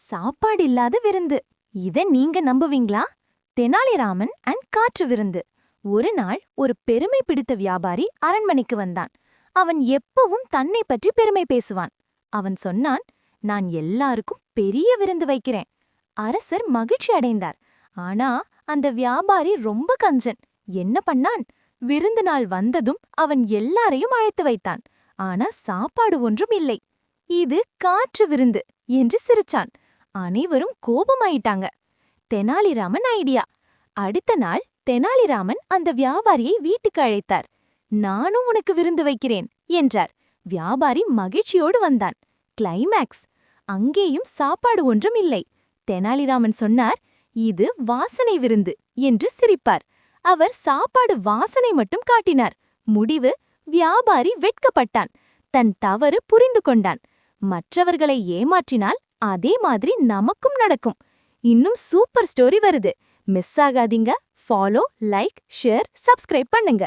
சாப்பாடு இல்லாத விருந்து. இத நீங்க நம்புவீங்களா? தெனாலிராமன் அண்ட் காற்று விருந்து. ஒரு நாள் ஒரு பெருமை பிடித்த வியாபாரி அரண்மனைக்கு வந்தான். அவன் எப்பவும் தன்னை பற்றி பெருமை பேசுவான். அவன் சொன்னான், நான் எல்லாருக்கும் பெரிய விருந்து வைக்கிறேன். அரசர் மகிழ்ச்சி அடைந்தார். ஆனா அந்த வியாபாரி ரொம்ப கஞ்சன். என்ன பண்ணான்? விருந்து நாள் வந்ததும் அவன் எல்லாரையும் அழைத்து வைத்தான். ஆனா சாப்பாடு ஒன்றும் இல்லை. இது காற்று விருந்து என்று சிரிச்சான். அனைவரும் கோபமாயிட்டாங்க. தெனாலிராமன் ஐடியா. அடுத்த நாள் தெனாலிராமன் அந்த வியாபாரியை வீட்டுக்கு அழைத்தார். நானும் உனக்கு விருந்து வைக்கிறேன் என்றார். வியாபாரி மகிழ்ச்சியோடு வந்தான். கிளைமேக்ஸ். அங்கேயும் சாப்பாடு ஒன்றும் இல்லை. தெனாலிராமன் சொன்னார், இது வாசனை விருந்து என்று சிரிப்பார். அவர் சாப்பாடு வாசனை மட்டும் காட்டினார். முடிவு, வியாபாரி வெட்கப்பட்டான். தன் தவறு புரிந்து கொண்டான். மற்றவர்களை ஏமாற்றினால் அதே மாதிரி நமக்கும் நடக்கும். இன்னும் சூப்பர் ஸ்டோரி வருது. மிஸ் ஆகாதீங்க. ஃபாலோ, லைக், ஷேர், சப்ஸ்கிரைப் பண்ணுங்க.